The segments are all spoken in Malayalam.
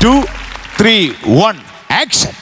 2, 3, 1, action.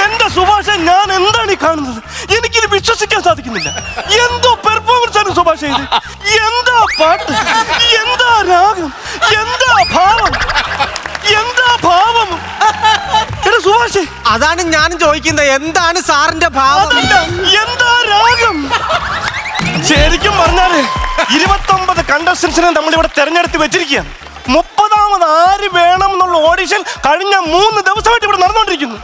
എന്റെ സുഭാഷ, ഞാൻ എന്താണ് ഈ കാണുന്നത്? എനിക്കിത് വിശ്വസിക്കാൻ സാധിക്കുന്നില്ല. എന്തോ പെർഫോമൻസ് ആണ് സുഭാഷ ഇത്. എന്താ പാട്ട്, എന്താ രാഗം, എന്താ ഭാവം, എന്താ ഭാവം. എടാ സുഭാഷേ, അതാണ് ഞാനും ചോദിക്കുന്നത്. എന്താണ് സാറിന്റെ ഭാവം? എന്താ രാഗം? ശരിക്കും പറഞ്ഞാല് 29 കണ്ടസ്റ്റൻസിനെ നമ്മളിവിടെ തെരഞ്ഞെടുത്ത് വെച്ചിരിക്കുകയാണ്. 30ാമത് ആര് വേണം എന്നുള്ള ഓഡിഷൻ കഴിഞ്ഞ 3 ദിവസമായിട്ട് ഇവിടെ നടന്നുകൊണ്ടിരിക്കുന്നു.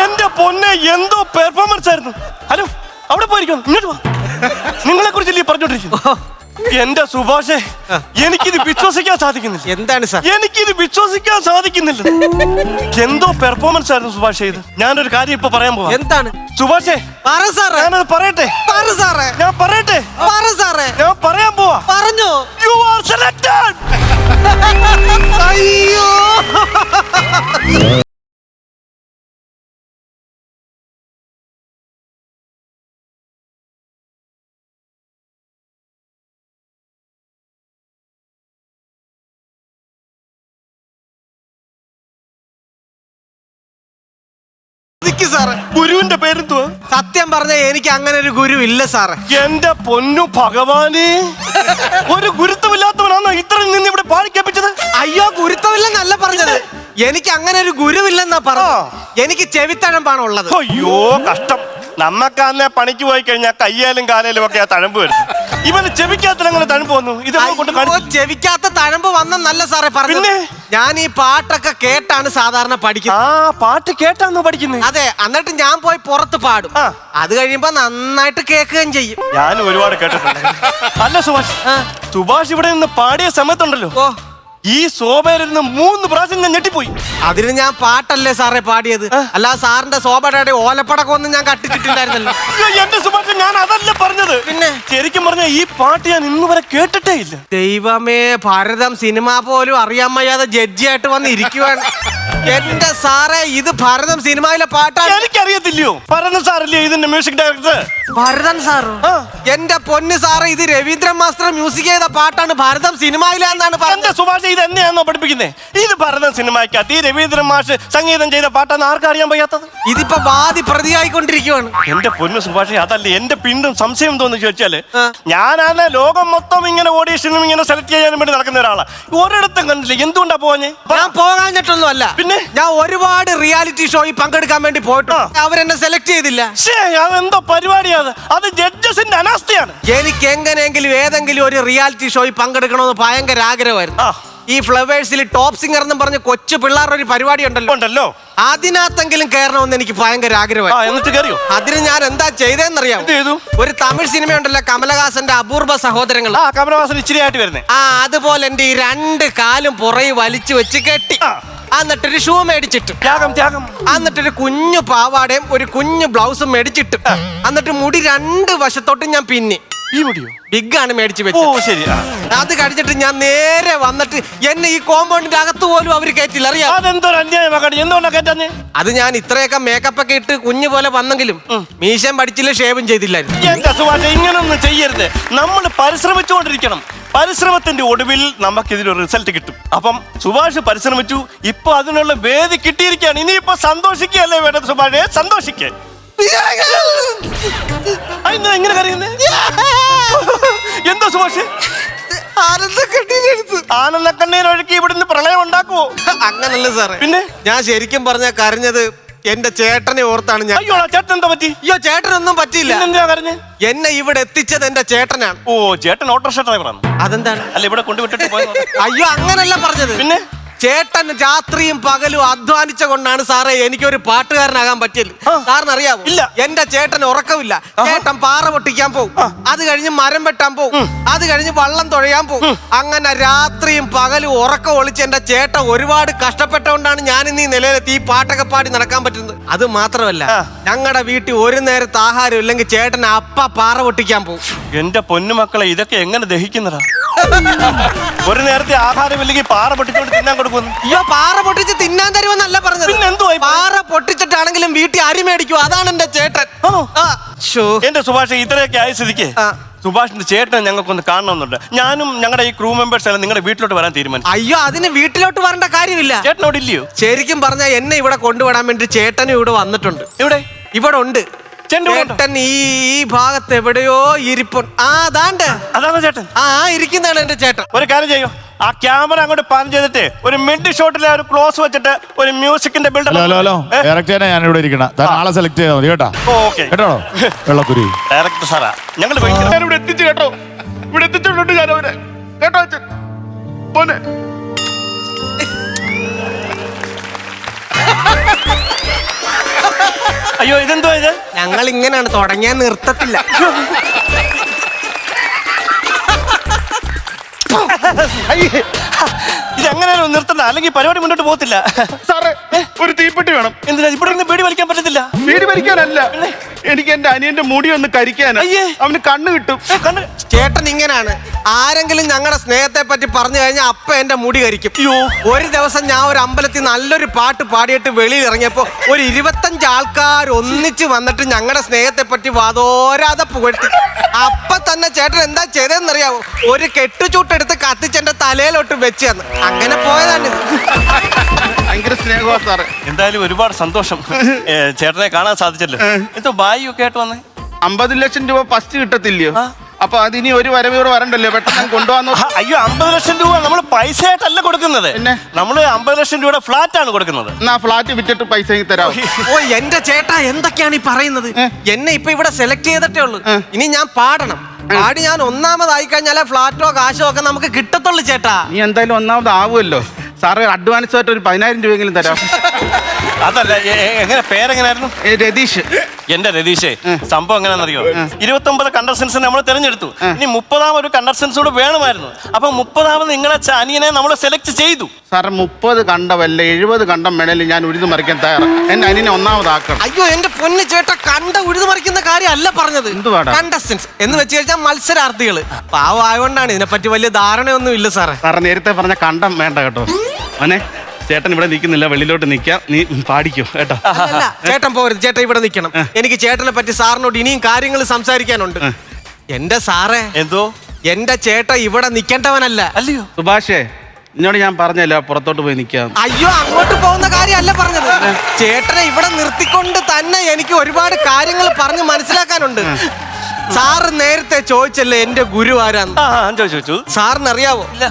എന്റെ പൊന്നെ, എന്തോ പെർഫോമൻസ് ആയിരുന്നു. ഹലോ, അവിടെ പോയിരിക്കുന്നു, ഇങ്ങോട്ട് വാ. നിങ്ങളെ കുറിച്ചല്ലേ പറഞ്ഞോണ്ടിരിക്കുന്നു. എന്റെ സുഭാഷേ, എനിക്കിത് വിശ്വസിക്കാൻ സാധിക്കുന്നില്ല. എന്താണ് സാർ? എനിക്കിത് വിശ്വസിക്കാൻ സാധിക്കുന്നില്ല. എന്തോ പെർഫോമൻസ് ആയിരുന്നു സുഭാഷേ ഇത്. ഞാനൊരു കാര്യം ഇപ്പൊ പറയാൻ പോവാ. എന്താണ് സുഭാഷേ? പറ സാറേ. ഞാനത് പറയട്ടെ? പറ സാറേ. ഞാൻ പറയട്ടെ? പറ സാറേ. ഞാൻ പറയാൻ പോവാ. പറഞ്ഞോ. You are selected. അയ്യോ, സാറേ. ഗുരുവിന്റെ പേരെന്തുവാ? സത്യം പറഞ്ഞ എനിക്ക് അങ്ങനെ ഒരു ഗുരു ഇല്ല സാറേ. എന്റെ പൊന്നു ഭഗവാനെ, ഒരു ഗുരുത്വമില്ലാത്തവനാണോ ഇത്രയും നിന്ന് ഇവിടെ പാടിക്കേപ്പിച്ചത്? അയ്യോ, ഗുരുത്വമില്ലെന്നല്ല പറഞ്ഞത്. എനിക്ക് അങ്ങനെ ഒരു ഗുരുവില്ലെന്നാ പറഞ്ഞു. എനിക്ക് ചെവിത്തഴമ്പാണ് ഉള്ളത്. അയ്യോ കഷ്ടം. നമ്മക്കാന്നെ പണിക്ക് പോയി കഴിഞ്ഞാൽ കയ്യാലും കാലേലും ഒക്കെ ആ തഴമ്പ് വരുന്നു. ഇവന് ചെവിക്കാത്ത അങ്ങനെ തഴമ്പ് വന്നു. ഇത് കൊണ്ട് ചെവിക്കാത്ത തഴമ്പ് വന്നെന്നല്ല സാറേ പറഞ്ഞു. പിന്നെ ഞാൻ ഈ പാട്ടൊക്കെ കേട്ടാണ് സാധാരണ പഠിക്കുന്നത്. ആ പാട്ട് കേട്ടാണോ പഠിക്കുന്നത്? അതെ. എന്നിട്ട് ഞാൻ പോയി പുറത്ത് പാടും. അത് കഴിയുമ്പോ നന്നായിട്ട് കേൾക്കുകയും ചെയ്യും. ഞാൻ ഒരുപാട് കേട്ടിട്ടുണ്ട്. അല്ല സുഭാഷ്, സുഭാഷ് ഇവിടെ നിന്ന് പാടിയ സമയത്തുണ്ടല്ലോ, ഓ, ഈ സോബയിലിരുന്ന് 3 പ്രാവശ്യം ഞാൻ ഞെട്ടിപ്പോയി. അതിന് ഞാൻ പാട്ടല്ലേ സാറേ പാടിയത്, അല്ല സാറിന്റെ സോബയുടെ ഓലപ്പടക്കം ഒന്നും ഞാൻ കട്ടിച്ചിട്ടില്ലായിരുന്നല്ലോ. എന്റെ സുഭാഷ്, ഞാൻ അതല്ല പറഞ്ഞത്. പിന്നെ ശരിക്കും പറഞ്ഞ ഈ പാട്ട് ഞാൻ ഇന്ന് വരെ കേട്ടിട്ടേ ഇല്ല. ദൈവമേ, ഭരതം സിനിമ പോലും അറിയാൻ വയ്യാതെ ജഡ്ജിയായിട്ട് വന്ന് ഇരിക്കുവാണ്. എന്റെ സാറേ, ഇത് ഭരതം സിനിമയിലെ പാട്ടാണ്. എനിക്കറിയത്തില്ലയോ? ഭരതൻ സാറല്ലേ ഇതിന്റെ മ്യൂസിക് ഡയറക്ടർ? ഭരതൻ സാറോ? എന്റെ പൊന്ന് സാറേ, ഇത് രവീന്ദ്രൻ മാസ്റ്റർ മ്യൂസിക് ചെയ്ത പാട്ടാണ്. ഭരതം സിനിമയിലെന്നാണ് പറഞ്ഞത്. സുഭാഷ്, ഇത് എന്നെയാണോ പഠിപ്പിക്കുന്നത്? ഇത് ഭരതൻ സിനിമയ്ക്കകത്ത് ഈ രവീന്ദ്രൻ മാഷ് സംഗീതം ചെയ്ത പാട്ടാണ്. ആർക്കറിയാൻ വയ്യാത്തത്? ഇതിപ്പോ വാദി പ്രതിയായിക്കൊണ്ടിരിക്കുവാണ്. എന്റെ പൊന്നു സുഭാഷ്, അതല്ലേ എന്റെ പിണ്ടും സംശയം തോന്നി ചോദിച്ചാല്, ഞാനാണ് ലോകം മൊത്തം ഇങ്ങനെ ഓഡീഷനും ഇങ്ങനെ സെലക്ട് ചെയ്യാനും വേണ്ടി നടക്കുന്ന ഒരാളാണ്. ഒരിടത്തും കണ്ടില്ല. എന്തുകൊണ്ടാ പോഞ്ഞേ? ഞാൻ പോകാഞ്ഞിട്ടൊന്നും അല്ല. പിന്നെ ഞാൻ ഒരുപാട് റിയാലിറ്റി ഷോയിൽ പങ്കെടുക്കാൻ വേണ്ടി പോയിട്ടോ, അവരെന്നെ സെലക്ട് ചെയ്തില്ല. അതെന്തോ പരിപാടിയാണ് അത്? ജഡ്ജസിന്റെ അനാസ്ഥയാണ്. എനിക്ക് എങ്ങനെയെങ്കിലും ഏതെങ്കിലും ഒരു റിയാലിറ്റി ഷോയിൽ പങ്കെടുക്കണമെന്ന് ഭയങ്കര ആഗ്രഹമായിരുന്നു. ഈ ഫ്ലവേഴ്സിൽ ടോപ്പ് സിംഗർ എന്നും പറഞ്ഞ് കൊച്ചു പിള്ളേരുടെ ഒരു പരിപാടി ഉണ്ടല്ലോ, അതിനകത്തെങ്കിലും കയറണമെന്ന് എനിക്ക് ഭയങ്കര ആഗ്രഹമായി. എന്നിട്ട് കയറിയോ? അതിന് ഞാൻ എന്താ ചെയ്തേന്നറിയാം? ഒരു തമിഴ് സിനിമ ഉണ്ടല്ലോ, കമലഹാസന്റെ അപൂർവ സഹോദരങ്ങൾ. കമലഹാസൻ ഇച്ചിരി ആയിട്ട് വരുന്നേ. അതുപോലെ എന്റെ ഈ 2 കാലും പുറകെ വലിച്ചു വെച്ച് കെട്ടി, എന്നിട്ടൊരു ഷൂ മേടിച്ചിട്ട്, എന്നിട്ടൊരു കുഞ്ഞു പാവാടയും ഒരു കുഞ്ഞു ബ്ലൗസും മേടിച്ചിട്ട്, എന്നിട്ട് മുടി 2 വശത്തോട്ടും ഞാൻ പിന്നെ ഈ മുടിയോ? ബിഗ് ആണ് മേടിച്ചു വെച്ചത്. ഓ ശരി. അത് കഴിഞ്ഞിട്ട് ഞാൻ നേരെ വന്നിട്ട് എന്നെ ഈ കോമ്പൗണ്ടിന്റെ അകത്ത് പോലും അവർ കയറ്റില്ല. അറിയാം അതെന്തോ അന്യായമാക്കാണ്. എന്തുകൊണ്ടാ കേട്ടാ? അത് ഞാൻ ഇത്രയൊക്കെ മേക്കപ്പ് ഒക്കെ ഇട്ട് കുഞ്ഞു പോലെ വന്നെങ്കിലും മീശം പഠിച്ചില്ല, ഷേവും ചെയ്തില്ലായിരുന്നു. എന്റെ സുഭാഷ്, ഇങ്ങനൊന്നും ചെയ്യരുത്. നമ്മൾ പരിശ്രമിച്ചുകൊണ്ടിരിക്കണം. പരിശ്രമത്തിന്റെ ഒടുവിൽ നമുക്ക് ഇതിനൊരു റിസൾട്ട് കിട്ടും. അപ്പം സുഭാഷ് പരിശ്രമിച്ചു, ഇപ്പൊ അതിനുള്ള വേദി കിട്ടിയിരിക്കുകയാണ്. ഇനിയിപ്പോ സന്തോഷിക്കുകയല്ലേ വേണ്ടത് സുഭാഷേ? സന്തോഷിക്കേ. എങ്ങനെ കറിയുന്നേ? എന്താ സുഭാഷ്? ആനന്ദക്കണ്ണീരൊഴുക്കി ഇവിടുന്ന് പ്രളയം ഉണ്ടാക്കുവോ? അങ്ങനല്ല സാറേ. പിന്നെ ഞാൻ ശരിക്കും പറഞ്ഞ കരഞ്ഞത് എന്റെ ചേട്ടനെ ഓർത്താണ് ഞാൻ. അയ്യോ ചേട്ടൻ എന്താ പറ്റി? അയ്യോ ചേട്ടനൊന്നും പറ്റിയില്ല. എന്തിനാ കരഞ്ഞ്? എന്നെ ഇവിടെ എത്തിച്ചത് എന്റെ ചേട്ടനാണ്. ഓ ചേട്ടൻ ഓട്ടോറിക്ഷ ഡ്രൈവറാണ്. അതെന്താണ്? അല്ല ഇവിടെ കൊണ്ടുവിട്ടിട്ട് പോയത്. അയ്യോ അങ്ങനല്ല പറഞ്ഞത്. പിന്നെ ചേട്ടൻ രാത്രിയും പകലും അധ്വാനിച്ച കൊണ്ടാണ് സാറേ എനിക്കൊരു പാട്ടുകാരനാകാൻ പറ്റിയത്. സാറിന് അറിയാവോ? ഇല്ല. എന്റെ ചേട്ടൻ ഉറക്കമില്ല. ചേട്ടൻ പാറ പൊട്ടിക്കാൻ പോകും, അത് കഴിഞ്ഞ് മരം വെട്ടാൻ പോകും, അത് കഴിഞ്ഞ് വള്ളം തുഴയാൻ പോകും. അങ്ങനെ രാത്രിയും പകലും ഉറക്കം ഒളിച്ച് എന്റെ ചേട്ടൻ ഒരുപാട് കഷ്ടപ്പെട്ടോണ്ടാണ് ഞാൻ ഇന്ന് ഈ നിലയിലെത്തി ഈ പാട്ടൊക്കെ പാടി നടക്കാൻ പറ്റുന്നത്. അത് മാത്രമല്ല, ഞങ്ങളുടെ വീട്ടിൽ ഒരു നേരത്തെ ആഹാരം ഇല്ലെങ്കിൽ ചേട്ടൻ അപ്പ പാറ പൊട്ടിക്കാൻ പോകും. എന്റെ പൊന്നുമക്കളെ ഇതൊക്കെ എങ്ങനെ ദഹിക്കുന്നതാ? ഒരു നേരത്തെ ആഹാരമില്ലെങ്കിൽ പാറ പൊട്ടിക്കൊണ്ട് തിന്നാൻ കൊടുക്കുന്നു. അയ്യോ പാറ പൊട്ടിച്ച് തിന്നാൻ തരുമെന്നല്ല പറഞ്ഞത്. പിന്നെ എന്തുവാ? പാറ പൊട്ടിച്ചിട്ടാണെങ്കിലും വീട്ടിൽ അരി മേടിക്കും. അതാണ് എന്റെ ചേട്ടൻ. എന്റെ സുഭാഷ് ഇത്രയൊക്കെ ആയ സ്ഥിതിക്ക് സുഭാഷിന്റെ ചേട്ടനെ ഞങ്ങൾക്കൊന്ന് കാണണമെന്നുണ്ട്. ഞാനും ഞങ്ങളുടെ ഈ ക്രൂ മെമ്പേഴ്സ് എല്ലാം നിങ്ങളുടെ വീട്ടിലോട്ട് വരാൻ തീരുമാനിച്ചു. അയ്യോ അതിന് വീട്ടിലോട്ട് വരേണ്ട കാര്യമില്ല. ചേട്ടനോട് ഇല്ലയോ? ശരിക്കും പറഞ്ഞാൽ എന്നെ ഇവിടെ കൊണ്ടുവിടാൻ വേണ്ടി ചേട്ടനും ഇവിടെ വന്നിട്ടുണ്ട്. എവിടെ? ഇവിടെ ഉണ്ട് ചേട്ടൻ. ഈ ഭാഗത്ത് എവിടെയോ ഇരിപ്പുണ്ട്. അതാണ്ട് അതാണ് ചേട്ടൻ. ഇരിക്കുന്നതാണ് എന്റെ ചേട്ടൻ. ഒരു കാര്യം ചെയ്യോ, ആ ക്യാമറ അങ്ങോട്ട് പാൻ ചെയ്തിട്ട് ഒരു മിഡ് ഷോട്ടിലെ ഒരു ക്ലോസ് വെച്ചിട്ട് ഒരു മ്യൂസിക്കിന്റെ ഹലോ ഡയറക്ടറെ ഞാൻ ഇവിടെ ഇരിക്കണം. ആളെ സെലക്ട് ചെയ്താൽ മതി കേട്ടോ. ഓക്കെ കേട്ടോ വെള്ളക്കുരി ഡയറക്ടർ സാറാ ഞങ്ങൾ ഇവിടെ എത്തിച്ചു കേട്ടോ. ഇവിടെ എത്തിച്ചിട്ടുണ്ട് ഞാൻ അവരെ കേട്ടോ അച്ഛൻ പോനെ. അയ്യോ ഇതെന്തോ ഇത്? ഞങ്ങൾ ഇങ്ങനെയാണ് തുടങ്ങിയാൽ നിർത്തത്തില്ല. ഇതെങ്ങനെയാണ് നിർത്തണ്ട, അല്ലെങ്കിൽ പരിപാടി മുന്നോട്ട് പോകത്തില്ല. സാറേ ഒരു തീപ്പെട്ടി വേണം. എന്തിനാ ഇവിടെ നിന്ന് ബീഡി വലിക്കാൻ പറ്റത്തില്ല? വീട് വലിക്കാനല്ല, എനിക്ക് എന്റെ അനിയന്റെ മുടി ഒന്ന് കരിക്കാനാ. അവന് കണ്ണ് കിട്ടും. ചേട്ടൻ ഇങ്ങനാണ്, ആരെങ്കിലും ഞങ്ങളുടെ സ്നേഹത്തെ പറ്റി പറഞ്ഞു കഴിഞ്ഞാൽ അപ്പ എന്റെ മുടി കരിക്കും. ഒരു ദിവസം ഞാൻ ഒരു അമ്പലത്തിൽ നല്ലൊരു പാട്ട് പാടിയിട്ട് വെളിയിൽ ഇറങ്ങിയപ്പോ ഒരു 25 ആൾക്കാർ ഒന്നിച്ച് വന്നിട്ട് ഞങ്ങളുടെ സ്നേഹത്തെ പറ്റി വാതോരാതെ പുകഴ്ത്തി. അപ്പൊ തന്നെ ചേട്ടൻ എന്താ ചെയ്തെന്നറിയാവോ? ഒരു കെട്ടുചൂട്ടെടുത്ത് കത്തിച്ചെന്റെ തലയിലോട്ട് വെച്ച് തന്നു. അങ്ങനെ പോയതാണ്. ഭയങ്കര സ്നേഹമാ സാറ്. എന്തായാലും ഒരുപാട് സന്തോഷം ചേട്ടനെ കാണാൻ സാധിച്ചല്ലോ. എന്തോ ബായി ഒക്കെ ആയിട്ട് വന്നേ. 50 ലക്ഷം രൂപ ഫസ്റ്റ് കിട്ടത്തില്ലയോ? അപ്പൊ അതിനി ഒരു വരവൂടെ വരണ്ടല്ലോ, പെട്ടെന്ന് കൊണ്ടുവന്നു. അയ്യോ 50 ലക്ഷം രൂപ നമ്മൾ പൈസ ആയിട്ടല്ല കൊടുക്കുന്നത്. നമ്മള് 50 ലക്ഷം രൂപയുടെ ഫ്ലാറ്റ് ആണ് കൊടുക്കുന്നത്. എന്നാ ഫ്ലാറ്റ് വിറ്റിട്ട് പൈസ തരാം. ഓ എന്റെ ചേട്ടാ എന്തൊക്കെയാണ് ഈ പറയുന്നത്? എന്നെ ഇപ്പൊ ഇവിടെ സെലക്ട് ചെയ്തിട്ടേ ഉള്ളൂ. ഇനി ഞാൻ പാടണം. പാടി ഞാൻ ഒന്നാമതായി കഴിഞ്ഞാലേ ഫ്ലാറ്റോ കാശോ ഒക്കെ നമുക്ക് കിട്ടത്തുള്ളൂ ചേട്ടാ. നീ എന്തായാലും ഒന്നാമതാവുമല്ലോ. സാറ് അഡ്വാൻസ് ആയിട്ട് ഒരു 10,000 രൂപയെങ്കിലും തരാം. അതല്ല എങ്ങനെ പേരെങ്ങനായിരുന്നു? രതീഷ്. എന്റെ രതീഷേ, സംഭവം എങ്ങനെയാണെന്നറിയോ? 29 കണ്ടസ്റ്റൻസ് നമ്മൾ തിരഞ്ഞെടുത്തു. ഇനി 30ാമത് ഒരു കണ്ടസ്റ്റൻസ് കൂടെ വേണമായിരുന്നു. അപ്പൊ 30ാമത് നിങ്ങളെ അനിയനെ നമ്മൾ സെലക്ട് ചെയ്തു. സാറ് 30 കണ്ടമല്ല 70 കണ്ടം വേണേലും ഞാൻ ഉഴുതു മറിക്കാൻ തയ്യാറാണ്. എന്റെ അനിയനെ ഒന്നാമതാക്കണം. അയ്യോ എന്റെ പൊന്ന് ചേട്ടാ, കണ്ട ഉഴുതു മറിക്കുന്ന കാര്യമല്ല പറഞ്ഞത്. കണ്ടസ്റ്റൻസ് എന്ന് വെച്ച് കഴിഞ്ഞാൽ മത്സരാർത്ഥികള്. പാവമായോണ്ടാണ്, ഇതിനെപ്പറ്റി വലിയ ധാരണയൊന്നും ഇല്ല സാറേ. സാറ് നേരത്തെ പറഞ്ഞ കണ്ടം വേണ്ട കേട്ടോ. മോനെ ചേട്ടൻ ഇവിടെ നിൽക്കുന്നില്ല, വെളിയിലോട്ട് നിൽക്കാം. നീ പാടിക്കോ കേട്ടോ. ചേട്ടൻ പോരുത്, ചേട്ടൻ ഇവിടെ നിൽക്കണം. എനിക്ക് ചേട്ടനെ പറ്റി സാറിനോട് ഇനിയും കാര്യങ്ങൾ സംസാരിക്കാനുണ്ട്. എന്റെ സാറേ, എന്തോ എന്റെ ചേട്ടൻ ഇവിടെ നിൽക്കേണ്ടവനല്ല. അല്ലയോ സുഭാഷേ, എന്നോട് ഞാൻ പറഞ്ഞല്ലോ പുറത്തോട്ട് പോയി നിൽക്കാം. അയ്യോ അങ്ങോട്ട് പോകുന്ന കാര്യമല്ല പറഞ്ഞത്. ചേട്ടനെ ഇവിടെ നിർത്തിക്കൊണ്ട് തന്നെ എനിക്ക് ഒരുപാട് കാര്യങ്ങൾ പറഞ്ഞ് മനസ്സിലാക്കാനുണ്ട്. സാറ് നേരത്തെ ചോദിച്ചല്ലേ എന്റെ ഗുരു ആരാന്ന്? ചോദിച്ചു. സാറിന് അറിയാവോ? ഇല്ല.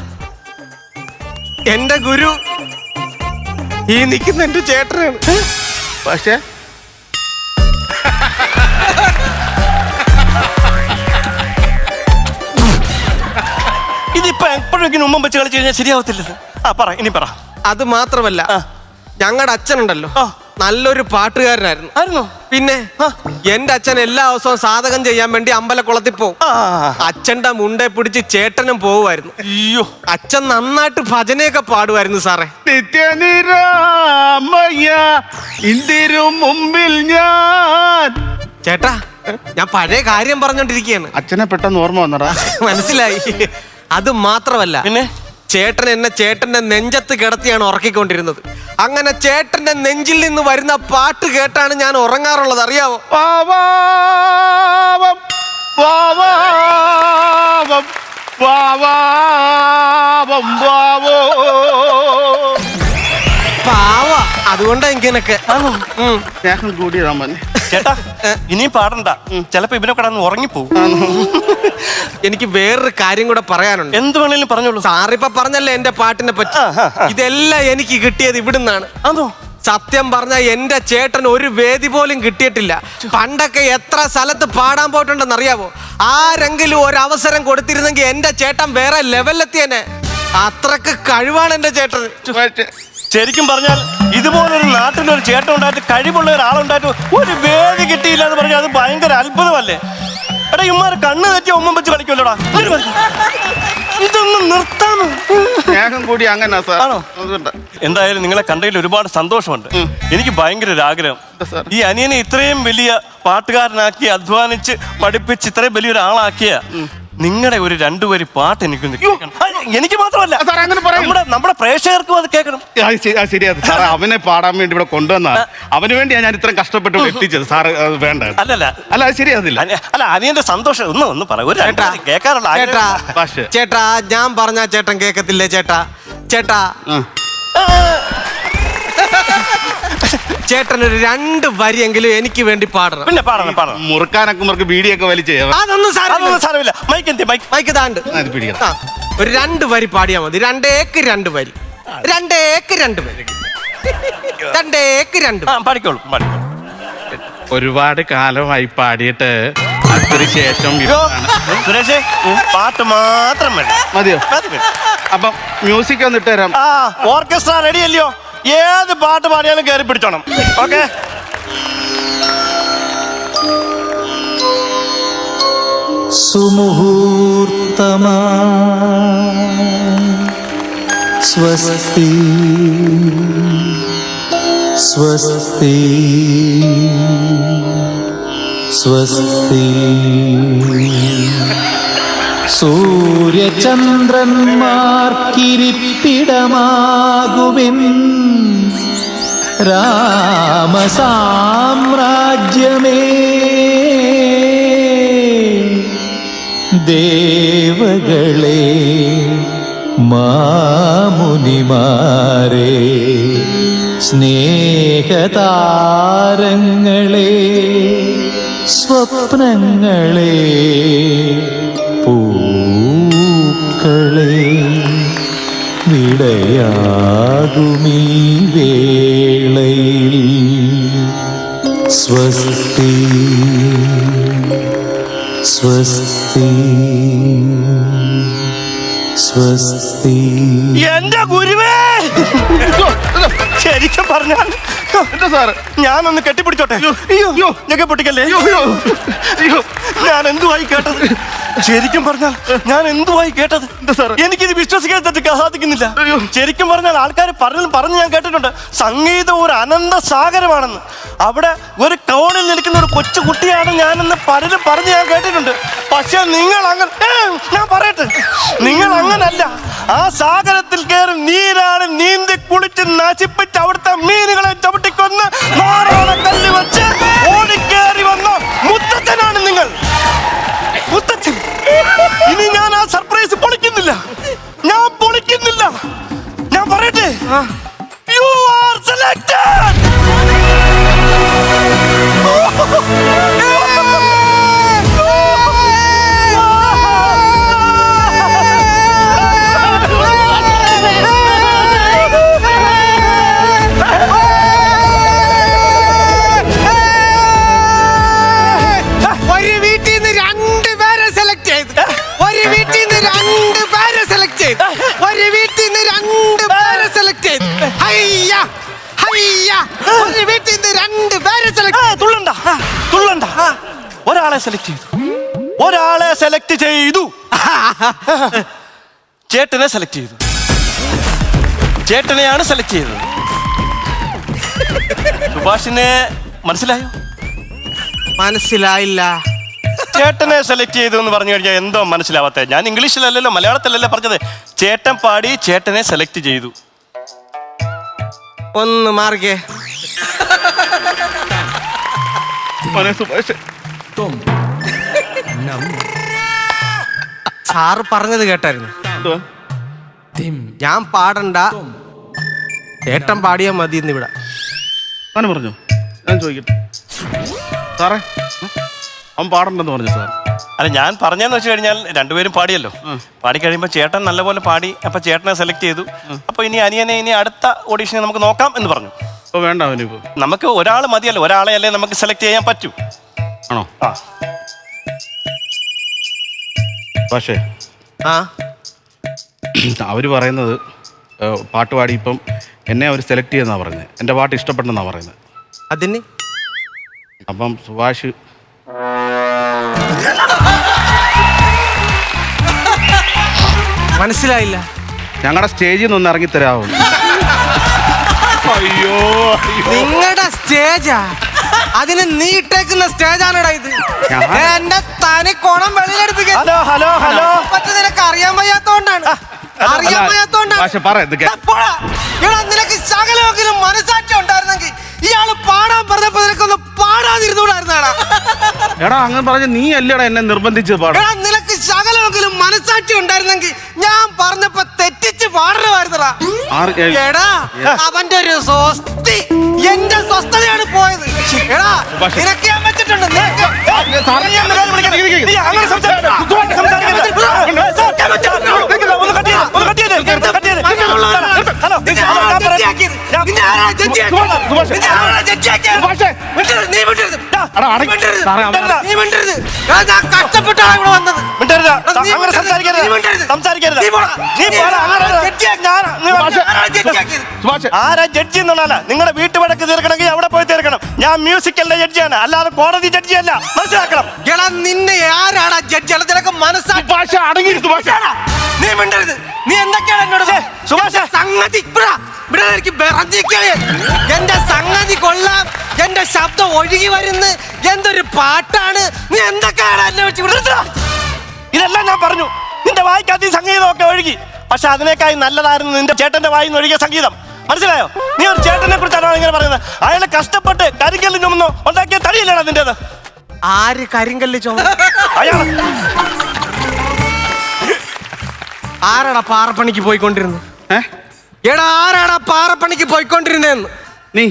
എന്റെ ഗുരു ഈ നിൽക്കുന്ന എന്റെ ചേട്ടനാണ്. പക്ഷേ ഇതിപ്പോ എപ്പോഴേക്കും ഉമ്മ വെച്ച് കളിച്ചു കഴിഞ്ഞാൽ ശരിയാവത്തില്ലത്. പറ ഇനി പറ. അത് മാത്രമല്ല, ഞങ്ങളുടെ അച്ഛനുണ്ടല്ലോ നല്ലൊരു പാട്ടുകാരനായിരുന്നു. പിന്നെ എന്റെ അച്ഛൻ എല്ലാ ദിവസവും സാധകം ചെയ്യാൻ വേണ്ടി അമ്പലക്കുളത്തിൽ പോകും. അച്ഛന്റെ മുണ്ടേ പിടിച്ച് ചേട്ടനും പോവുമായിരുന്നു. അയ്യോ അച്ഛൻ നന്നായിട്ട് ഭജനയൊക്കെ പാടുമായിരുന്നു സാറേ. നിത്യനിരാമയ്യ ഇന്ദിരു മുമ്പിൽ ഞാൻ. ചേട്ടാ ഞാൻ പഴയ കാര്യം പറഞ്ഞോണ്ടിരിക്കുകയാണ്. അച്ഛനെ പെട്ടെന്ന് ഓർമ്മ വന്നടാ. മനസ്സിലായി. അത് മാത്രമല്ല, പിന്നെ ചേട്ടൻ എന്നെ ചേട്ടന്റെ നെഞ്ചത്ത് കിടത്തിയാണ് ഉറക്കിക്കൊണ്ടിരുന്നത്. അങ്ങനെ ചേട്ടന്റെ നെഞ്ചിൽ നിന്ന് വരുന്ന പാട്ട് കേട്ടാണ് ഞാൻ ഉറങ്ങാറുള്ളത്. അറിയാവോ? വാവാവം വാവാവം വാവാവം വാവോ. പാവ, അതുകൊണ്ടാ ഇങ്ങനൊക്കെ. സ്നേഹം കൂടിയതാ മോനെ. ചേട്ടാ ഇനിയും പാടണ്ട, ചിലപ്പോ ഇവനെ കടന്ന് ഉറങ്ങിപ്പോവും. എനിക്ക് വേറൊരു കാര്യം കൂടെ പറയാനുണ്ട്. എന്ത് വേണേലും പറഞ്ഞോളൂ. സാറിപ്പ പറഞ്ഞല്ലേ എന്റെ പാട്ടിനെ പറ്റി. ഇതെല്ലാം എനിക്ക് കിട്ടിയത് ഇവിടുന്നാണ്. അതോ സത്യം പറഞ്ഞ എന്റെ ചേട്ടൻ ഒരു വേദി പോലും കിട്ടിയിട്ടില്ല. പണ്ടൊക്കെ എത്ര സ്ഥലത്ത് പാടാൻ പോയിട്ടുണ്ടെന്ന് അറിയാവോ? ആരെങ്കിലും ഒരു അവസരം കൊടുത്തിരുന്നെങ്കിൽ എന്റെ ചേട്ടൻ വേറെ ലെവലിലെത്തിയനെ. അത്രക്ക് കഴിവാണ് എന്റെ ചേട്ടൻ. ശരിക്കും പറഞ്ഞാൽ ഇതുപോലൊരു നാട്ടിലൊരു ചേട്ടൻ ഉണ്ടായിട്ട് കഴിവുള്ള ഒരാളുണ്ടായിട്ട് ഒരു വേദി കിട്ടിയില്ല എന്ന് പറഞ്ഞാൽ അത് ഭയങ്കര അത്ഭുതമല്ലേ? എടാ ഇമ്മാരെ കണ്ണ് തെറ്റി ഒന്നും വെച്ച് കളിക്കുമല്ലോടാ. ഇതൊന്നും നിർത്താമോ? സ്നേഹം കൂടി അങ്ങനെ ആണോ? എന്തായാലും നിങ്ങളെ കണ്ടതിൽ ഒരുപാട് സന്തോഷമുണ്ട്. എനിക്ക് ഭയങ്കര ഒരു ആഗ്രഹം, ഈ അനിയനെ ഇത്രയും വലിയ പാട്ടുകാരനാക്കി അധ്വാനിച്ച് പഠിപ്പിച്ച് ഇത്രയും വലിയൊരാളാക്കിയ നിങ്ങളുടെ ഒരു രണ്ടുപേര് പാട്ട് എനിക്ക് മാത്രമല്ല നമ്മുടെ പ്രേക്ഷകർക്കും അത് കേൾക്കണം. ശരിയാ സാറേ, അവനെ പാടാൻ വേണ്ടി ഇവിടെ കൊണ്ടുവന്ന അവന് വേണ്ടിയാണ് ഞാൻ ഇത്രയും കഷ്ടപ്പെട്ട് ഇവിടെ എത്തിച്ചത്. സാറ് അത് വേണ്ട. അല്ല അത് ശരിയാതില്ല. അല്ല അനിയന്റെ സന്തോഷം ഒന്ന് പറയാ കേൾക്കാറുള്ള ചേട്ടാ. ഞാൻ പറഞ്ഞ ചേട്ടൻ കേക്കത്തില്ലേ ചേട്ടാ? ചേട്ടനൊരു 2 വരിയെങ്കിലും എനിക്ക് വേണ്ടി പാടണം. പിന്നെ പാടണം. മുറുക്കാനൊക്കെ ബീഡിയൊക്കെ വലിച്ചേ അതൊന്നും സാരമില്ല. മൈക്ക് താണ്ട് ഒരു 2 വരി പാടിയാ മതി. 2 വരി. പാടിക്കോളൂ. ഒരുപാട് കാലമായി പാടിയിട്ട് അതിനുശേഷം സുരേഷേ പാട്ട് മാത്രം മതിയോ? അപ്പം മ്യൂസിക് ഒന്ന് ഇട്ടുതരാം. ഓർക്കസ്ട്ര റെഡി അല്ലയോ? ഏത് പാട്ട് പാടിയാലും കയറി പിടിച്ചോണം. ഓക്കെ. സുമുഹൂർത്തമാ സ്വസ്തി സ്വസ്തി സ്വസ്തി. സൂര്യചന്ദ്രന്മാർക്കിരിപ്പിടമാകുവിൻ രാമസാമ്രാജ്യമേ. ദേവകളെ മാമുനിമാരെ സ്നേഹതാരങ്ങളെ സ്വപ്നങ്ങളെ പൂക്കളെ വിടയാകുമീ വേളയിൽ സ്വസ്തി സ്വസ്തി സ്വസ്തി. എന്റെ ഗുരുവേ, ശരിക്കും പറഞ്ഞാൽ ഞാനൊന്ന് കെട്ടിപ്പിടിച്ചോട്ടെ. ഞങ്ങൾ പൊട്ടിക്കല്ലേ? ഞാൻ എന്തുവായി കേട്ടത്? ശരിക്കും പറഞ്ഞാൽ ഞാൻ എന്തുവായി കേട്ടത്? എനിക്കിത് വിശ്വസിക്കാൻ സാധിക്കുന്നില്ല. ശരിക്കും പറഞ്ഞാൽ ആൾക്കാർ പറഞ്ഞ് ഞാൻ കേട്ടിട്ടുണ്ട്, സംഗീതം ഒരു അനന്ത സാഗരമാണെന്ന്. അവിടെ ഒരു കോണിൽ നിൽക്കുന്ന ഒരു കൊച്ചു കുട്ടിയാണ് ഞാനെന്ന് പലരും പറഞ്ഞ് ഞാൻ കേട്ടിട്ടുണ്ട്. പക്ഷെ നിങ്ങൾ അങ്ങനെ, ഞാൻ പറയട്ടെ, നിങ്ങൾ അങ്ങനല്ല. ആ സാഗരത്തിൽ കയറി നീരാണ് നീന്തി കുളിച്ച് നശിപ്പിച്ച് അവിടുത്തെ മീനുകളെ ചവിട്ടിക്കൊന്ന് കല്ല് വെച്ച് ഓടിക്കേറി വന്ന മുത്തച്ഛനാണ് നിങ്ങൾ. മുത്തച്ഛൻ. ഇനി ഞാൻ ആ സർപ്രൈസ് പൊളിക്കുന്നില്ല. ഞാൻ പറയട്ടെ, യു ആർ സെലക്ടഡ്. ഒരാളെ സെലക്ട് ചെയ്തു. ചേട്ടനെ സെലക്ട് ചെയ്തു. ചേട്ടനെയാണ് സെലക്ട് ചെയ്തത്. സുഭാഷിനെ മനസ്സിലായോ? മനസ്സിലായില്ല. ചേട്ടനെ സെലക്ട് ചെയ്തു എന്ന് പറഞ്ഞു കഴിഞ്ഞാൽ എന്തോ മനസ്സിലാവാത്ത? ഞാൻ ഇംഗ്ലീഷിലല്ലല്ലോ മലയാളത്തിലല്ലേ പറഞ്ഞത്. ചേട്ടൻ പാടി ചേട്ടനെ സെലക്ട് ചെയ്തു. ഒന്ന് മാറിക്കേ. സാറ് പറഞ്ഞത് കേട്ടായിരുന്നു. ഞാൻ പാടണ്ട, ചേട്ടൻ പാടിയാ മതി എന്ന് ഇവിടെ പറഞ്ഞു. ഞാൻ ചോദിക്കട്ടെ സാറേ, അവൻ പാടണ്ടെന്ന് പറഞ്ഞു സാർ. അല്ല, ഞാൻ പറഞ്ഞെന്ന് വെച്ച് കഴിഞ്ഞാൽ രണ്ടുപേരും പാടിയല്ലോ. പാടി കഴിയുമ്പോൾ ചേട്ടൻ നല്ലപോലെ പാടി. അപ്പൊ ചേട്ടനെ സെലക്ട് ചെയ്തു. അപ്പൊ ഇനി അനിയനെ ഇനി അടുത്ത ഓഡീഷനെ നമുക്ക് നോക്കാം എന്ന് പറഞ്ഞു. ഇപ്പൊ വേണ്ട അവനിപ്പോ. നമുക്ക് ഒരാൾ മതിയല്ലോ, ഒരാളെ അല്ലേ നമുക്ക് സെലക്ട് ചെയ്യാൻ പറ്റൂ. ആണോ? ആ പക്ഷേ ആ അവര് പറയുന്നത് പാട്ട് പാടി ഇപ്പം എന്നെ അവർ സെലക്ട് ചെയ്യുന്ന പറഞ്ഞത്. എൻ്റെ പാട്ട് ഇഷ്ടപ്പെട്ടെന്നാ പറയുന്നത്. അതിന് അപ്പം സുഭാഷ് മനസ്സിലായില്ല. ഞങ്ങളുടെ സ്റ്റേജിൽ നിന്ന് ഇറങ്ങി തരാമോ? അയ്യോ നിങ്ങളുടെ സ്റ്റേജാ? അതിന് നീ ഇട്ടേക്കുന്ന സ്റ്റേജാണടാ ഇത്. എന്റെ തനി കോണം വെളിയിലെടുപ്പിക്കാൻ ഹലോ ഹലോ ഹലോ നിനക്ക് അറിയാൻ വയ്യാത്തോണ്ടാണ്. അറിയാൻ വയ്യാത്തോണ്ടാണ്. നിനക്ക് ശകലമെങ്കിലും മനസാക്ഷി ഉണ്ടായിരുന്നെങ്കിൽ ഇയാള് പാടാൻ പറഞ്ഞപ്പോ നിനക്കൊന്ന് പാടാതിരുന്നൂടായിരുന്നാടാ. എടാ അങ്ങനെ പറഞ്ഞ നീ അല്ലടാ എന്നെ നിർബന്ധിച്ചത് പാടാ. നിനക്ക് ശകലമെങ്കിലും മനസാക്ഷി ഉണ്ടായിരുന്നെങ്കിൽ ഞാൻ പറഞ്ഞപ്പോ തെറ്റിച്ച് പാടണമായിരുന്നടാ. എടാ അവന്റെ ഒരു സ്വസ്തി എന്റെ സ്വസ്ഥതയാണ് പോയത്. എടാ നിനക്ക് ഞാൻ വെച്ചിട്ടുണ്ട്. കഷ്ടപ്പെട്ടാണ് ഇവിടെ വന്നത്. ആരാ ജഡ്ജി എന്നുള്ള നിങ്ങളുടെ വീട്ടുവഴക്ക് തീർക്കണമെങ്കിൽ അവിടെ പോയി തീർക്കണം. ഞാൻ മ്യൂസിക്കലിന്റെ ജഡ്ജിയാണ്, അല്ലാതെ കോടതി ജഡ്ജിയല്ല. മനസ്സിലാക്കണം. എടാ നിന്നെ ആരാടാ ജഡ്ജി? നിനക്ക് മനസ്സാക്ഷി നീ മിണ്ടരുത്. നീ എന്തൊക്കെയാണ് എന്നോട് സുഭാഷ് സംഗതി? എന്റെ സംഗതി കൊള്ളാം, എന്റെ ശബ്ദം ഒഴുകി വരുന്ന എന്തൊരു പാട്ടാണ്. നീ എന്തൊക്കെയാണ് എന്നെ വെച്ച് ഇതെല്ലാം ഞാൻ പറഞ്ഞു. നിന്റെ വായിക്കകത്ത് ഈ സംഗീതമൊക്കെ ഒഴുകി. പക്ഷെ അതിനേക്കായി നല്ലതായിരുന്നു നിന്റെ ചേട്ടന്റെ വായിൽ നിന്ന് ഒഴുകിയ സംഗീതം. മനസ്സിലായോ? നീ ഒരു ചേട്ടനെ കുറിച്ചാണോ ഇങ്ങനെ പറയുന്നത്? അയാളെ കഷ്ടപ്പെട്ട് കരിങ്കല്ല് ചുമന്നോ ഉണ്ടാക്കിയ തടിയില്ലാണ് നിന്റേത്. ആര് കരിങ്കല്ല് ചുമ? അയാൾ ആരാടാ പാറപ്പണിക്ക് പോയിക്കൊണ്ടിരുന്നു? എടാ ആരാടാ പാറപ്പണിക്ക് പോയിക്കൊണ്ടിരുന്നേന്ന്? നീ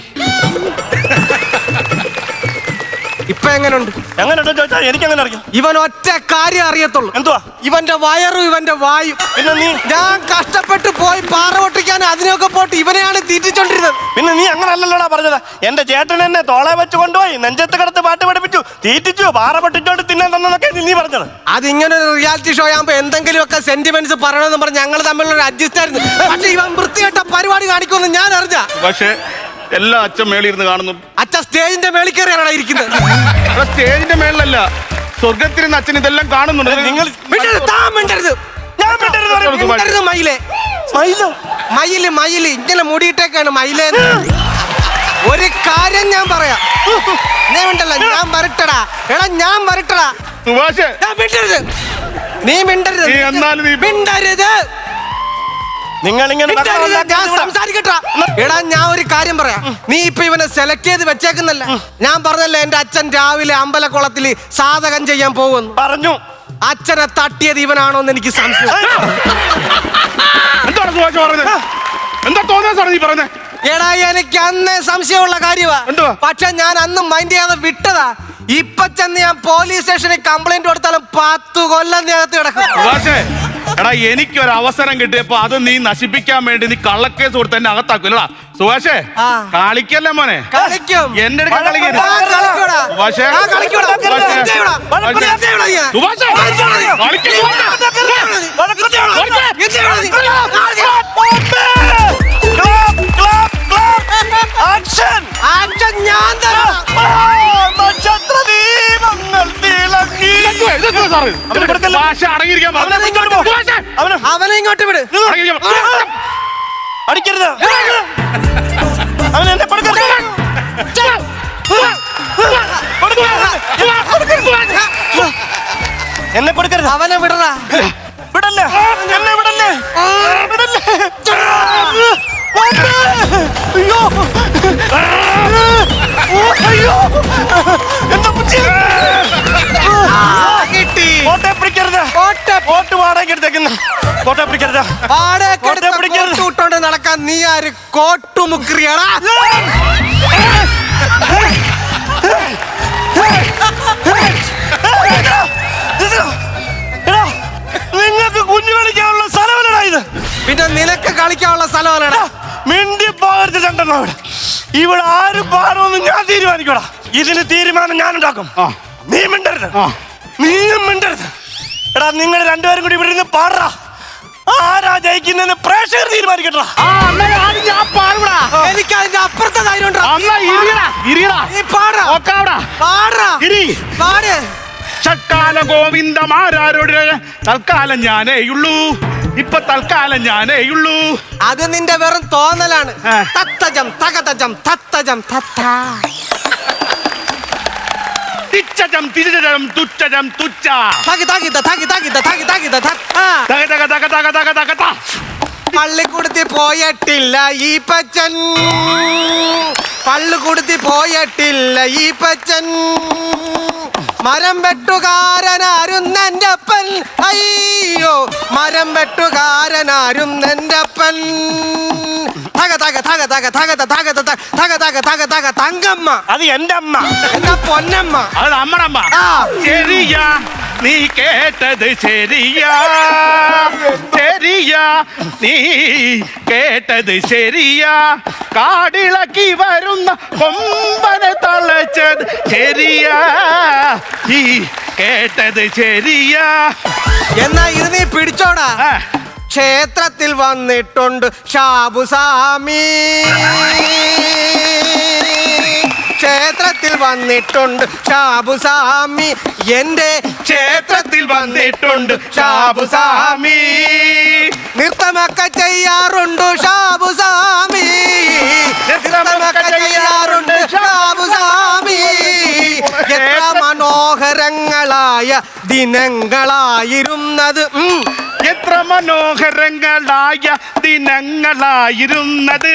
ഇപ്പൊ എങ്ങനുണ്ട്? എങ്ങനെയുണ്ടോ ചോദിച്ചാൽ എനിക്ക് എങ്ങനെ അറിയാം? ഇവൻ ഒറ്റ കാര്യം അറിയത്തുള്ളൂ. എന്തുവാ? ഇവന്റെ വയറും ഇവന്റെ വായും. പിന്നെ നീ ഞാൻ കഷ്ടപ്പെട്ട് പോയി പാറ പൊട്ടിക്കാൻ അതിനൊക്കെ പോട്ട് ഇവനെയാണ് തീറ്റിച്ചോണ്ടിരുന്നത്. പിന്നെ നീ അങ്ങനെ അല്ലല്ലോടാ പറഞ്ഞത്. എന്റെ ചേട്ടൻ എന്നെ തോളെ വെച്ച് കൊണ്ടുപോയി നെഞ്ചത്ത് കിടത്ത് പാട്ട് പഠിപ്പിച്ചു, തീറ്റിച്ചു, പാറ പൊട്ടിച്ചോണ്ട് തിന്നാൻ തന്നതൊക്കെ നീ പറഞ്ഞത്. അതിങ്ങനെ ഒരു റിയാലിറ്റി ഷോ ആകുമ്പോ എന്തെങ്കിലുമൊക്കെ സെന്റിമെന്റ്സ് പറയണമെന്ന് പറഞ്ഞ് ഞങ്ങൾ തമ്മിലുള്ള അഡ്ജസ്റ്റ് ആയിരുന്നു. പക്ഷെ ഇവൻ വൃത്തികെട്ട പരിപാടി കാണിക്കുമെന്ന് ഞാൻ അറിഞ്ഞ. പക്ഷേ എല്ലാ അച്ഛൻ മേളിയിരുന്ന് കാണുന്നു. അച്ഛൻ സ്റ്റേജിന്റെ മേളിൽ കയറിയാണ് ഇരിക്കുന്നത്. സ്റ്റേജിന്റെ മേളിലല്ല, സ്വർഗത്തിരുന്ന് അച്ഛൻ ഇതെല്ലാം കാണുന്നുണ്ട്. നിങ്ങൾ മയില് ഇങ്ങനെ മൂടിയിട്ടേക്കാണ് മയിലേ. ഒരു കാര്യം ഞാൻ പറയാം. നീ മിണ്ടല്ല, ഞാൻ വരട്ടടാ. എടാ ഞാൻ വരട്ടടാ. സുഭാഷേ നീ മിണ്ടരുത്. മിണ്ടരുത്. നിങ്ങളിങ്ങനെ സംസാരിക്കട്ടാ. എടാ ഞാൻ ഒരു കാര്യം പറയാം. നീ ഇപ്പൊ ഇവനെ സെലക്ട് ചെയ്ത് വെച്ചേക്കുന്നല്ല. ഞാൻ പറഞ്ഞല്ലേ എന്റെ അച്ഛൻ രാവിലെ അമ്പലക്കുളത്തില് സാധകം ചെയ്യാൻ പോകുന്നു പറഞ്ഞു. അച്ഛനെ തട്ടിയത് ഇവനാണോന്ന് എനിക്ക് സംശയം. എന്താണ് സുഭാഷ് പറഞ്ഞത്? എന്താ തോന്നുന്നത് നീ പറഞ്ഞേ? എടാ എനിക്ക് അന്നേ സംശയമുള്ള കാര്യമാ. പക്ഷെ ഞാൻ അന്ന് മൈൻഡ് ചെയ്യാതെ വിട്ടതാ. ഇപ്പൊ ചെന്ന് ഞാൻ പോലീസ് സ്റ്റേഷനിൽ കംപ്ലൈന്റ് കൊടുത്താലും 10 കൊല്ലം അകത്ത് കിടക്കും. സുഭാഷേ എടാ എനിക്കൊരു അവസരം കിട്ടിയപ്പോ അത് നീ നശിപ്പിക്കാൻ വേണ്ടി നീ കള്ളക്കേസ് കൊടുത്ത് എന്നെ അകത്താക്കൂലടാ. സുഭാഷേ കളിക്കല്ലേ മോനെ? കളിക്കും. എന്റെ അടുത്ത് കളിക്കരുത്. സുഭാഷേ ഞാൻ അവനെ ഇങ്ങോട്ട് വിട്. അടിക്കരുത്. അവനെ എന്നെ കൊടുക്കരുത്. അവനെ വിടറാ. വിടല്ലേ, എന്നെ വിടല്ലേ, വിടല്ലേ. അയ്യോ അയ്യോ എന്താ കോട്ടെ പിടിക്കരുത്. കോട്ട് വാടക എടുത്തേക്കുന്ന കോട്ടെ പിടിക്കരുത്. ോണ്ട് നടക്കാൻ നീ ആര് കോട്ടുമുക്രിയാടാ? നിങ്ങൾക്ക് കുഞ്ഞു കളിക്കാനുള്ള സ്ഥലമല്ലടാ ഇത്. പിന്നെ നിനക്ക് കളിക്കാനുള്ള സ്ഥലമല്ലടാ. മിണ്ടി പോകരുത്. രണ്ടെണ്ണം അവിടെ ഇവിടെ ആര് പാടുമെന്ന് ഞാൻ തീരുമാനിക്കടാ. ഇതിന് തീരുമാനം ഞാൻ ഉണ്ടാക്കും. നീ മിണ്ടരുത്, നീയും മിണ്ടരുത്. എടാ നിങ്ങൾ രണ്ടുപേരും കൂടി ഇവിടെ ഇരുന്ന് പാടാ. ആരാ ജയിക്കുന്നതെന്ന് പ്രേക്ഷകർ തീരുമാനിക്കട്ടാ. എനിക്ക് അതിന്റെ അപ്പുറത്തെ കാര്യം ഷട്കാല ഗോവിന്ദമാരോട് തൽക്കാലം ഞാനേയുള്ളൂ, ഇപ്പൊ തൽക്കാലം ഞാനേയുള്ളൂ. അത് നിന്റെ വെറും തോന്നലാണ്. തത്തജം തകതജം തത്തജം തത്ത തിച്ചജം തിജജം തുച്ചജം തുച്ച തകി തകിത തകി തകിത തകി തകിത തക തക തക തക തക തക ത. പള്ളിക്കൂടത്തിൽ പോയിട്ടില്ല ഈ പച്ചൻ, പള്ളിക്കൂടത്തിൽ പോയിട്ടില്ല ഈ പച്ചൻ. മരം വെട്ടുകാരനാരും എന്റെ അപ്പൻ, അയ്യോ മരം വെട്ടുകാരനാരും എന്റെ അപ്പൻ. തക തക തക തക തക തക തക തക തക തക തക തങ്കമ്മ, അത് എന്റെ അമ്മ, എന്റെ പൊന്നമ്മ, അത് നമ്മുടെ അമ്മ. ശരിയാ നീ കേട്ടത് ശരിയാ, ശരിയാ നീ കേട്ടത് ശരിയാ. കാടിളക്കി വരുന്ന കൊമ്പനെ തളച്ചത് ശരിയാ, നീ കേട്ടത് ശരിയാ. എന്നാ ഇത് നീ പിടിച്ചോടാ. ക്ഷേത്രത്തിൽ വന്നിട്ടുണ്ട് ഷാബുസാമി, ക്ഷേത്രത്തിൽ വന്നിട്ടുണ്ട് ഷാബുസാമി, എന്റെ ക്ഷേത്രത്തിൽ വന്നിട്ടുണ്ട് ഷാബുസാമി. നൃത്തമൊക്കെ ചെയ്യാറുണ്ട് ഷാബുസാമി, നൃത്തമൊക്കെ ചെയ്യാറുണ്ട് ഷാബുസാമി. എത്ര മനോഹരങ്ങളായ ദിനങ്ങളായിരുന്നത്, എത്ര മനോഹരങ്ങളായ ദിനങ്ങളായിരുന്നത്.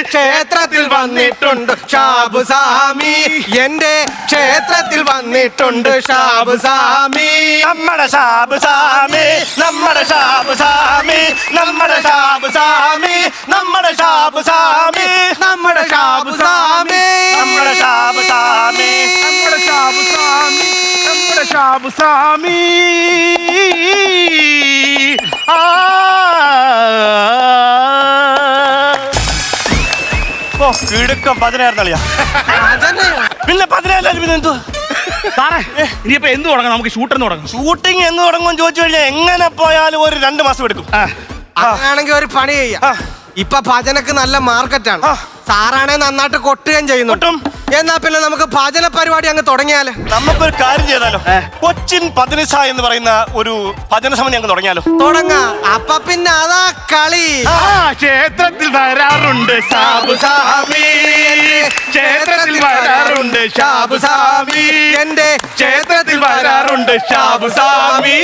ക്ഷേത്രത്തിൽ വന്നിട്ടുണ്ട് ഷാബുസാമി, എന്റെ ക്ഷേത്രത്തിൽ വന്നിട്ടുണ്ട് ഷാബുസാമി. നമ്മുടെ ഷാബുസാമി, നമ്മുടെ ഷാബുസാമി, നമ്മുടെ ഷാബുസാമി, നമ്മുടെ ഷാബുസാമി, നമ്മുടെ ഷാബുസാമി, നമ്മുടെ ഷാബുസാമി, നമ്മുടെ ഷാബുസാമി, നമ്മുടെ ഷാബുസാമി. ഓ കിടുക്കം 16 പിന്നെ 17 പിന്നെ എന്തോ സാറേ ഇനിയിപ്പോ എന്ത് തുടങ്ങാം? നമുക്ക് ഷൂട്ടെന്ന് തുടങ്ങും. ഷൂട്ടിംഗ് എന്ന് തുടങ്ങുമെന്ന് ചോദിച്ചു കഴിഞ്ഞാൽ എങ്ങനെ പോയാലും ഒരു 2 മാസം എടുക്കും. അങ്ങനെയാണെങ്കിൽ ഒരു പണി ചെയ്യാം. ഇപ്പൊ ഭജനക്ക് നല്ല മാർക്കറ്റാണ്. സാറാണെ നന്നായിട്ട് കൊട്ടുകയും ചെയ്യുന്നു. എന്നാ പിന്നെ നമുക്ക് ഭജന പരിപാടി അങ്ങ് തുടങ്ങിയാലോ? നമുക്കൊരു കാര്യം ചെയ്താലോ? കൊച്ചിൻ പതിനിസ എന്ന് പറയുന്ന ഒരു ഭജന സമിതി അങ്ങ് തുടങ്ങിയാലോ? തുടങ്ങാം. അപ്പൊ പിന്നെ അതാ കളി. ക്ഷേത്രത്തിൽ വരാറുണ്ട് ഷാബുസാമി, ക്ഷേത്രത്തിൽ വരാറുണ്ട് ഷാബുസാമി, എന്റെ ക്ഷേത്രത്തിൽ വരാറുണ്ട് ഷാബുസാമി.